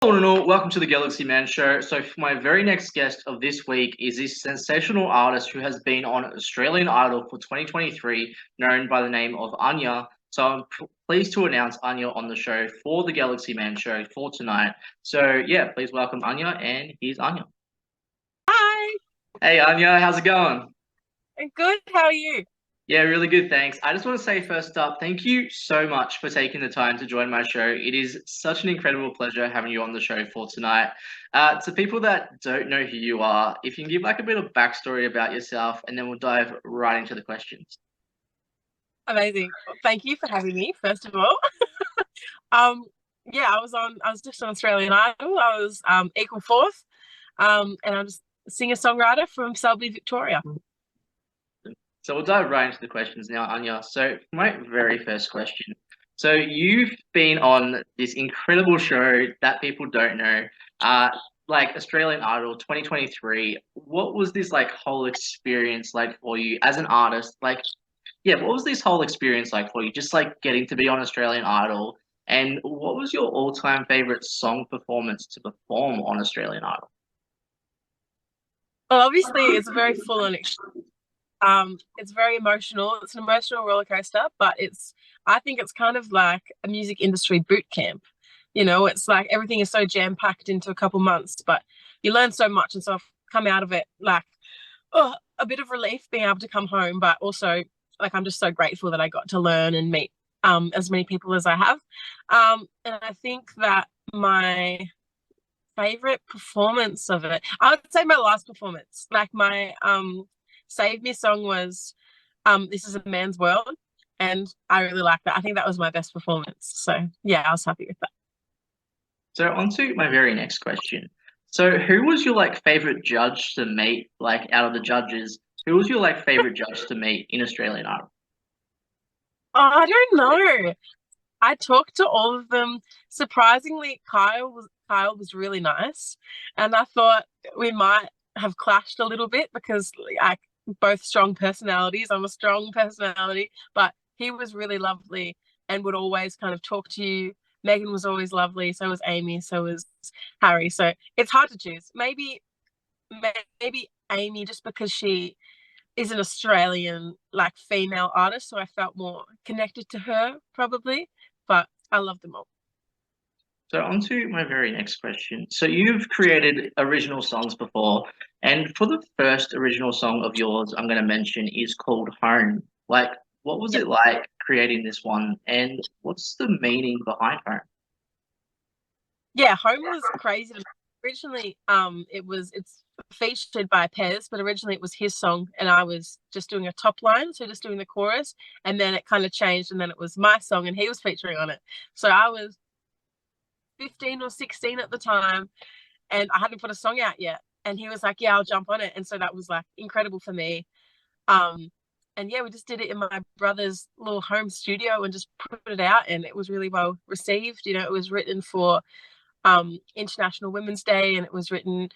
Hello and all, welcome to the Galaxy Man Show. So, for my very next guest of this week is this sensational artist who has been on Australian Idol for 2023, known by the name of Anya. So, I'm pleased to announce Anya on the show for the Galaxy Man Show for tonight. So, yeah, please welcome Anya, and here's Anya. Hi, Hey, Anya, how's it going? I'm good. How are you? Yeah, really good, thanks. I just want to say first up, thank you so much for taking the time to join my show. It is such an incredible pleasure having you on the show for tonight. To people that don't know who you are, if you can give like a bit of backstory about yourself, and then we'll dive right into the questions. Amazing. Thank you for having me, first of all. Um, yeah, I was just on Australian Idol. I was equal fourth. And I'm just a singer-songwriter from Selby, Victoria. So we'll dive right into the questions now, Anya. So my very first question. So you've been on this incredible show that people don't know, uh, like Australian Idol 2023. What was this like whole experience like for you as an artist? Like, yeah, what was this whole experience like for you? Just like getting to be on Australian Idol, and what was your all-time favorite song performance to perform on Australian Idol? Well, obviously, it's a very full-on. It's very emotional. It's an emotional roller coaster, but I think it's kind of like a music industry boot camp. It's like everything is so jam-packed into a couple months, but you learn so much, and so I've come out of it like a bit of relief being able to come home, but also like I'm just so grateful that I got to learn and meet as many people as I have. And I think that my favorite performance of it, I would say my last performance, like my Save Me song was This Is a Man's World. And I really like that. I think that was my best performance. So yeah, I was happy with that. So on to my very next question. So who was your like favorite judge to meet, like out of the judges? Who was your like favorite judge to meet in Australian Idol? Oh, I don't know. I talked to all of them. Surprisingly, Kyle was really nice, and I thought we might have clashed a little bit because like both strong personalities. I'm a strong personality, but he was really lovely and would always kind of talk to you. Megan was always lovely. So was Amy. So was Harry. So it's hard to choose. Maybe Amy, just because she is an Australian like female artist, so I felt more connected to her probably. But I love them all. So on to my very next question. So you've created original songs before, and for the first original song of yours, I'm going to mention is called Home. Like, what was Yep. it like creating this one, and what's the meaning behind Home? Yeah, Home was crazy. Originally, it's featured by Pez, but originally it was his song, and I was just doing a top line, so just doing the chorus, and then it kind of changed, and then it was my song, and he was featuring on it. So I was 15 or 16 at the time, and I hadn't put a song out yet, and he was like, "Yeah, I'll jump on it," and so that was like incredible for me. Um, and yeah, we just did it in my brother's little home studio and just put it out, and it was really well received. It was written for International Women's Day, and it was written,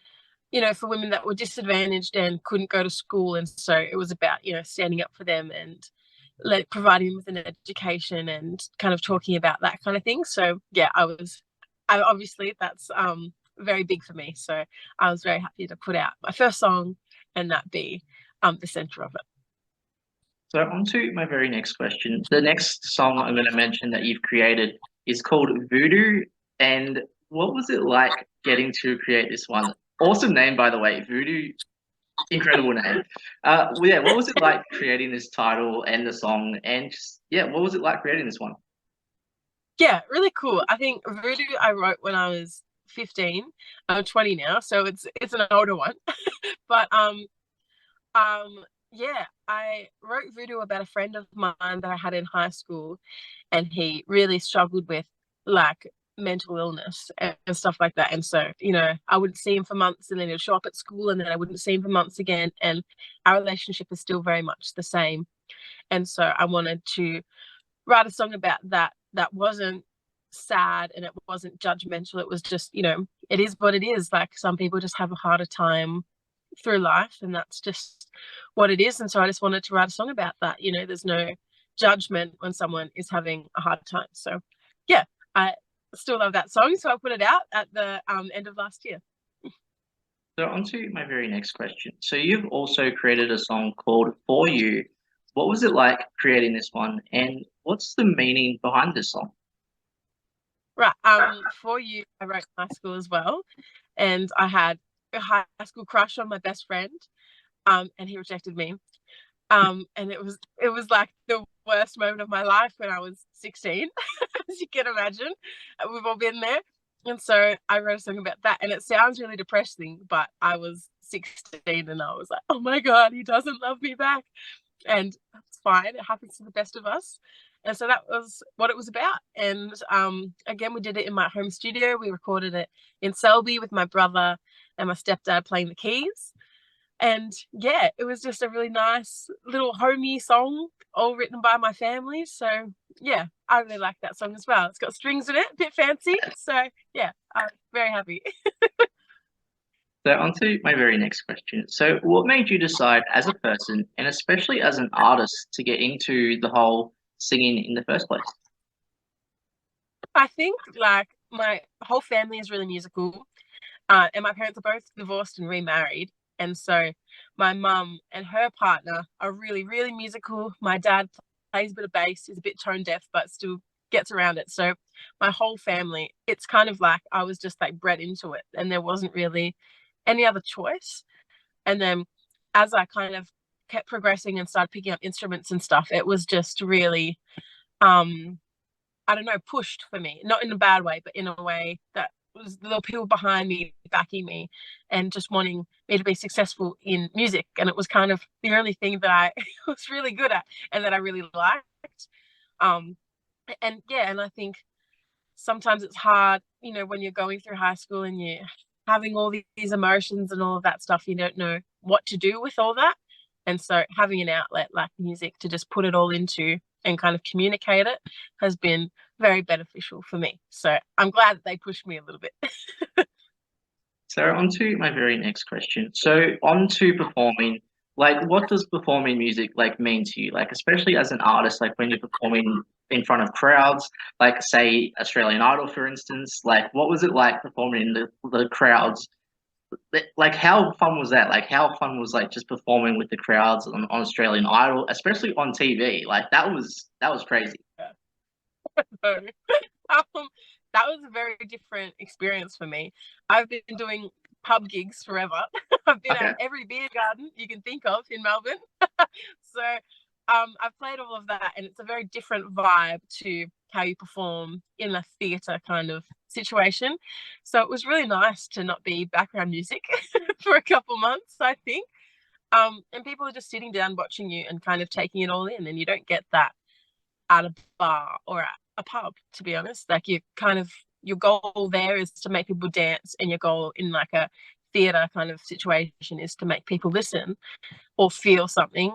for women that were disadvantaged and couldn't go to school. And so it was about, standing up for them and providing them with an education and kind of talking about that kind of thing. So yeah, I obviously that's very big for me. So I was very happy to put out my first song and that be the center of it. So on to my very next question. The next song I'm going to mention that you've created is called Voodoo. And what was it like getting to create this one? Awesome name, by the way. Voodoo, incredible name. Well, yeah, what was it like creating this title and the song? And just, yeah, what was it like creating this one? Yeah, really cool. I think Voodoo I wrote when I was 15. I'm 20 now, so it's an older one. But yeah, I wrote Voodoo about a friend of mine that I had in high school, and he really struggled with like mental illness and stuff like that. And so, I wouldn't see him for months, and then he'd show up at school, and then I wouldn't see him for months again. And our relationship is still very much the same. And so I wanted to write a song about that wasn't sad and it wasn't judgmental. It was just, it is what it is. Like some people just have a harder time through life, and that's just what it is. And so I just wanted to write a song about that. There's no judgment when someone is having a hard time. So yeah, I still love that song. So I put it out at the end of last year. So on to my very next question. So you've also created a song called For You. What was it like creating this one, and what's the meaning behind this song? Right. For You, I wrote in high school as well. And I had a high school crush on my best friend. And he rejected me. And it was like the worst moment of my life when I was 16, as you can imagine. We've all been there. And so I wrote a song about that. And it sounds really depressing, but I was 16 and I was like, oh my God, he doesn't love me back. And that's fine. It happens to the best of us. And so that was what it was about. And again, we did it in my home studio. We recorded it in Selby with my brother and my stepdad playing the keys. And yeah, it was just a really nice little homey song, all written by my family. So yeah, I really like that song as well. It's got strings in it, a bit fancy. So yeah, I'm very happy. So on to my very next question. So what made you decide as a person, and especially as an artist, to get into the whole singing in the first place? I think like my whole family is really musical. And my parents are both divorced and remarried. And so my mum and her partner are really, really musical. My dad plays a bit of bass, is a bit tone deaf, but still gets around it. So my whole family, it's kind of like I was just like bred into it and there wasn't really any other choice. And then as I kind of kept progressing and started picking up instruments and stuff, it was just really um I don't know, pushed for me, not in a bad way, but in a way that was the people behind me backing me and just wanting me to be successful in music. And it was kind of the only thing that I was really good at and that I really liked. Um, and yeah, and I think sometimes it's hard, when you're going through high school and you're having all these emotions and all of that stuff, you don't know what to do with all that. And so having an outlet like music to just put it all into and kind of communicate it has been very beneficial for me. So I'm glad that they pushed me a little bit. So on to my very next question. So on to performing, like what does performing music like mean to you? Like especially as an artist, like when you're performing in front of crowds, like say Australian Idol, for instance, like what was it like performing in the crowds? Like how fun was that? Like how fun was like just performing with the crowds on Australian Idol, especially on TV? Like that was crazy. So, that was a very different experience for me. I've been doing pub gigs forever. I've been at Okay. every beer garden you can think of in Melbourne. So I've played all of that, and it's a very different vibe to how you perform in a theatre kind of situation. So it was really nice to not be background music for a couple months, I think. And people are just sitting down watching you and kind of taking it all in, and you don't get that at a bar or at a pub, to be honest. Like you kind of your goal there is to make people dance, and your goal in like a theatre kind of situation is to make people listen or feel something.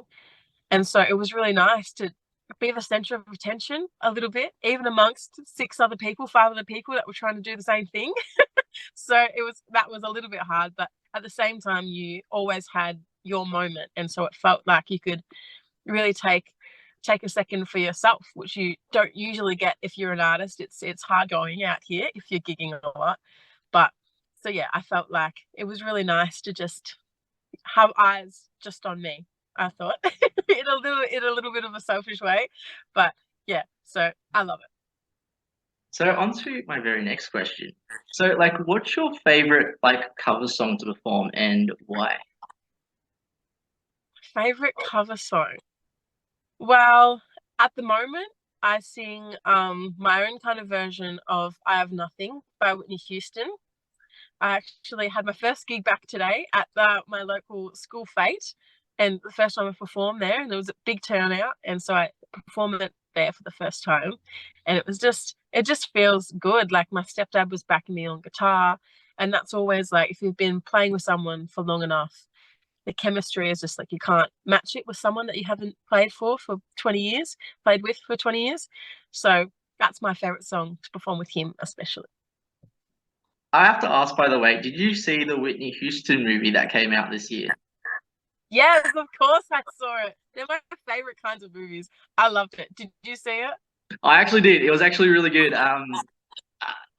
And so it was really nice to be the center of attention a little bit, even amongst six other people, five other people that were trying to do the same thing. So that was a little bit hard, but at the same time, you always had your moment. And so it felt like you could really take a second for yourself, which you don't usually get if you're an artist. It's hard going out here if you're gigging a lot. But so yeah, I felt like it was really nice to just have eyes just on me. I thought in a little bit of a selfish way, but yeah. So I love it. So on to my very next question. So like what's your favorite like cover song to perform and why? Favorite cover song. Well, at the moment, I sing my own kind of version of "I Have Nothing" by Whitney Houston. I actually had my first gig back today at my local school fete, and the first time I performed there, and there was a big turnout, and so I performed it there for the first time, and it just feels good. Like my stepdad was backing me on guitar, and that's always like if you've been playing with someone for long enough, the chemistry is just like you can't match it with someone that you haven't played 20 years, played with for 20 years. So that's my favorite song to perform with him, especially. I have to ask, by the way, did you see the Whitney Houston movie that came out this year? Yes, of course I saw it. They're my favorite kinds of movies. I loved it. Did you see it? I actually did. It was actually really good.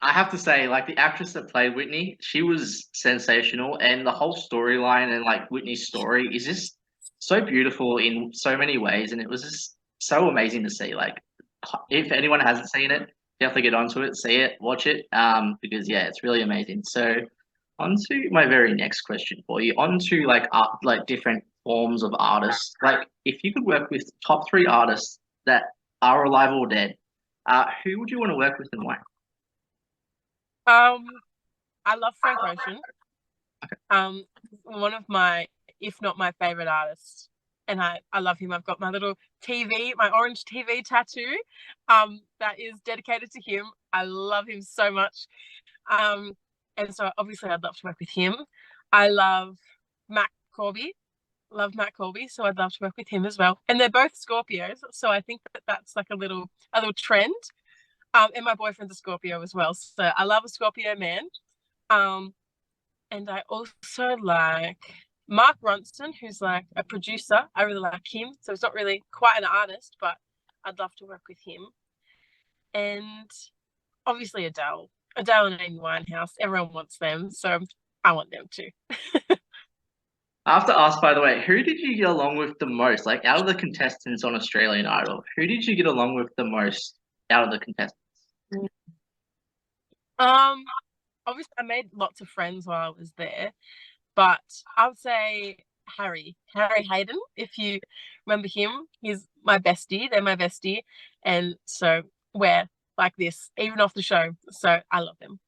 I have to say, like the actress that played Whitney, she was sensational, and the whole storyline and like Whitney's story is just so beautiful in so many ways, and it was just so amazing to see. Like, if anyone hasn't seen it, definitely get onto it, see it, watch it, because yeah, it's really amazing. So, on to my very next question for you. On to like art, like different forms of artists. Like, if you could work with top three artists that are alive or dead, who would you want to work with and why? Um, I love Frank Ocean. One of my, if not my favorite artists, and I love him. I've got my little TV, my orange TV tattoo, that is dedicated to him. I love him so much. Um, and so obviously I'd love to work with him. I love Matt Corby. Love Matt Corby, so I'd love to work with him as well. And they're both Scorpios, so I think that that's like a little trend. And my boyfriend's a Scorpio as well, so I love a Scorpio man. Um, and I also like Mark Ronson, who's like a producer. I really like him. So he's not really quite an artist, but I'd love to work with him. And obviously Adele. Adele and Amy Winehouse. Everyone wants them. So I want them too. I have to ask, by the way, who did you get along with the most? Like, out of the contestants on Australian Idol, who did you get along with the most out of the contestants? Um, Obviously I made lots of friends while I was there, but I would say Harry Hayden. If you remember him, he's my bestie. They're my bestie, and so we're like this even off the show. So I love them.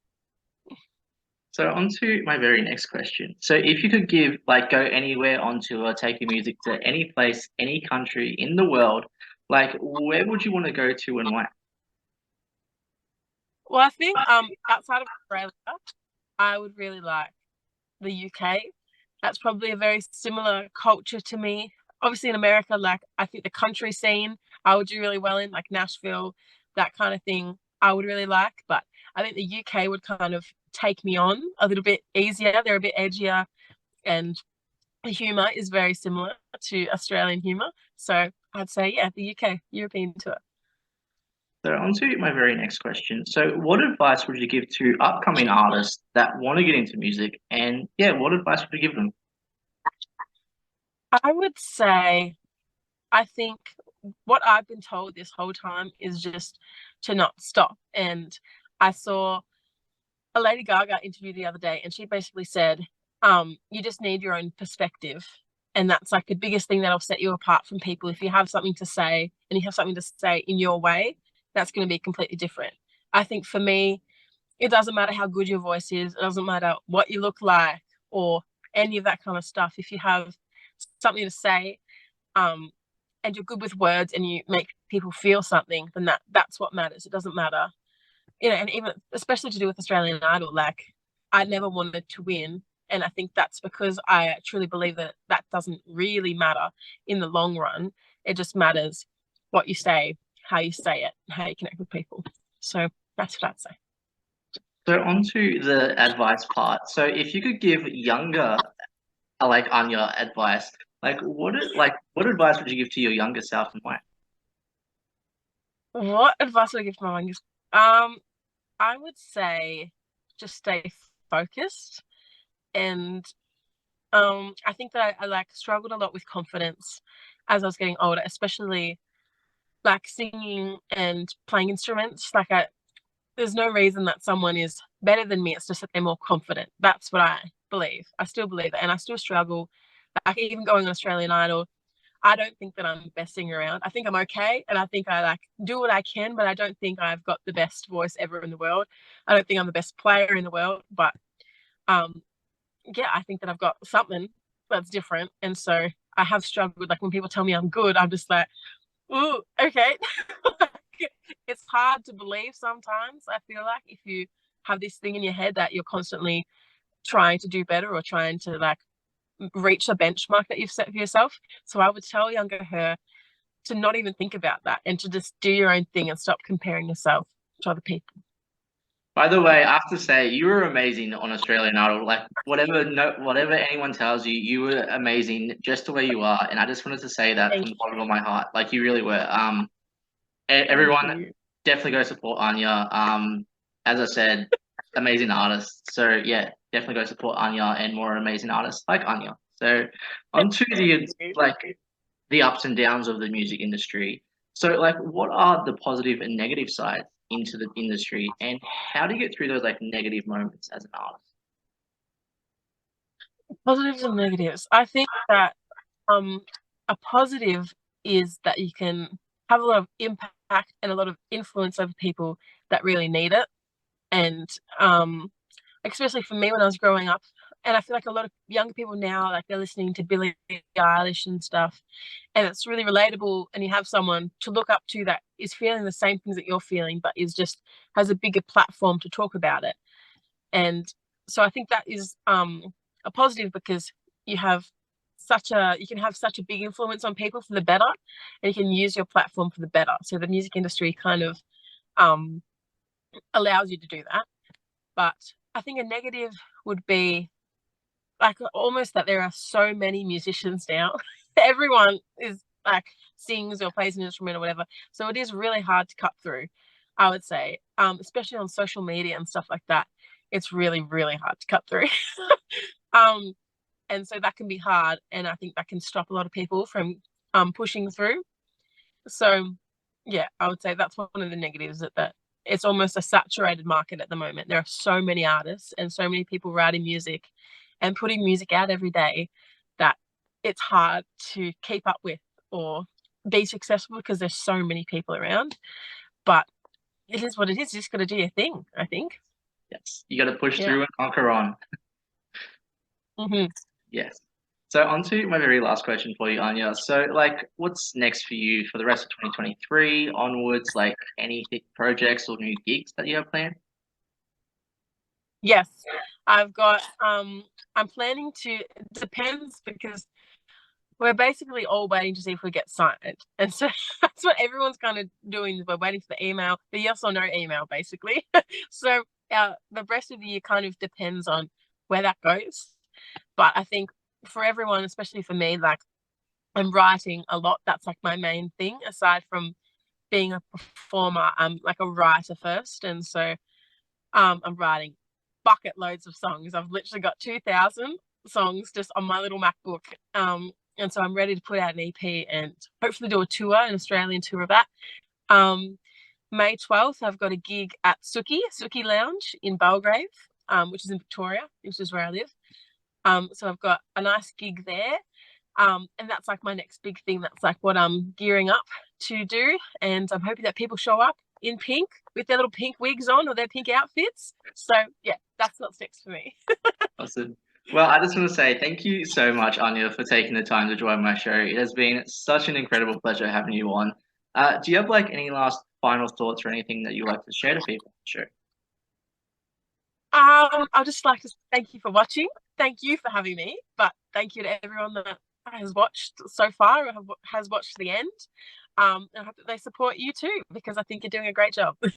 So, on to my very next question. So, if you could give, like, go anywhere on tour, take your music to any place, any country in the world, like, where would you want to go to and why? Well, I think outside of Australia, I would really like the UK. That's probably a very similar culture to me. Obviously, in America, like I think the country scene, I would do really well in, like Nashville, that kind of thing. I would really like, but I think the UK would kind of take me on a little bit easier. They're a bit edgier, and the humor is very similar to Australian humor. So I'd say, yeah, the UK, European tour. So, on to my very next question. So, what advice would you give to upcoming artists that want to get into music? And yeah, what advice would you give them? I would say, I think what I've been told this whole time is just to not stop. And I saw a Lady Gaga interview the other day, and she basically said, you just need your own perspective. And that's like the biggest thing that'll set you apart from people. If you have something to say and you have something to say in your way, that's going to be completely different. I think for me, it doesn't matter how good your voice is, it doesn't matter what you look like or any of that kind of stuff. If you have something to say, um, and you're good with words and you make people feel something, then that's what matters. It doesn't matter, and even especially to do with Australian Idol, like I never wanted to win. And I think that's because I truly believe that that doesn't really matter in the long run. It just matters what you say, how you say it, how you connect with people. So that's what I'd say. So, on to the advice part. So, if you could give younger, like Anya, advice, what advice would you give to your younger self and why? What advice would I give to my youngest? Um, I would say just stay focused. And I think that I like struggled a lot with confidence as I was getting older, especially like singing and playing instruments. There's no reason that someone is better than me. It's just that they're more confident. That's what I believe. I still believe that, and I still struggle. Like even going on Australian Idol, I don't think that I'm the best singer around. I think I'm okay, and I think I like do what I can, but I don't think I've got the best voice ever in the world. I don't think I'm the best player in the world, but um, yeah, I think that I've got something that's different. And so I have struggled. Like when people tell me I'm good, I'm just like, ooh, okay. It's hard to believe sometimes. I feel like if you have this thing in your head that you're constantly trying to do better or trying to like reach a benchmark that you've set for yourself. So I would tell younger her to not even think about that and to just do your own thing and stop comparing yourself to other people. By the way, I have to say, you were amazing on Australian Idol. Like, whatever, no, whatever anyone tells you, you were amazing just the way you are. And I just wanted to say that Thank from the you. bottom of my heart. Like, you really were. Thank Everyone you. definitely go support Anya. as I said, amazing artists. So yeah, definitely go support Anya and more amazing artists like Anya. So onto the like the ups and downs of the music industry. So like what are the positive and negative sides into the industry and how do you get through those like negative moments as an artist? Positives and negatives. I think that um a positive is that you can have a lot of impact and a lot of influence over people that really need it. And especially for me when I was growing up, and I feel like a lot of younger people now, like they're listening to Billie Eilish and stuff, and it's really relatable. And you have someone to look up to that is feeling the same things that you're feeling, but is just has a bigger platform to talk about it. And so I think that is a positive because you have you can have such a big influence on people for the better, and you can use your platform for the better. So the music industry kind of um, allows you to do that. But I think a negative would be like almost that there are so many musicians now. Everyone is like sings or plays an instrument or whatever. So it is really hard to cut through, I would say, especially on social media and stuff like that. It's really, really hard to cut through. um, and so that can be hard. And I think that can stop a lot of people from pushing through. So yeah, I would say that's one of the negatives that it's almost a saturated market at the moment. There are so many artists and so many people writing music and putting music out every day that it's hard to keep up with or be successful because there's so many people around. But it is what it is. You just got to do your thing, I think. Yes, you got to push Yeah. through and conquer on. Hmm. Yes. So on to my very last question for you, Anya. So like what's next for you for the rest of 2023 onwards, like any projects or new gigs that you have planned? Yes, I've got. I'm planning to. It depends because we're basically all waiting to see if we get signed. And so that's what everyone's kind of doing. We're waiting for the email, the yes or no email, basically. So the rest of the year kind of depends on where that goes. But I think for everyone, especially for me, like I'm writing a lot. That's like my main thing, aside from being a performer. I'm like a writer first. And so I'm writing bucket loads of songs. I've literally got 2,000 songs just on my little MacBook. And so I'm ready to put out an EP and hopefully do a tour, an Australian tour of that. Um, May 12th, I've got a gig at Suki Lounge in Belgrave, which is in Victoria, which is where I live. So I've got a nice gig there. And that's like my next big thing. That's like what I'm gearing up to do. And I'm hoping that people show up in pink with their little pink wigs on or their pink outfits. So yeah, that's what's next for me. Awesome. Well, I just want to say thank you so much, Anya, for taking the time to join my show. It has been such an incredible pleasure having you on. Do you have like any last final thoughts or anything that you like to share to people? Sure. I'd just like to thank you for watching. Thank you for having me. But thank you to everyone that has watched so far or has watched to the end. And I hope that they support you too, because I think you're doing a great job.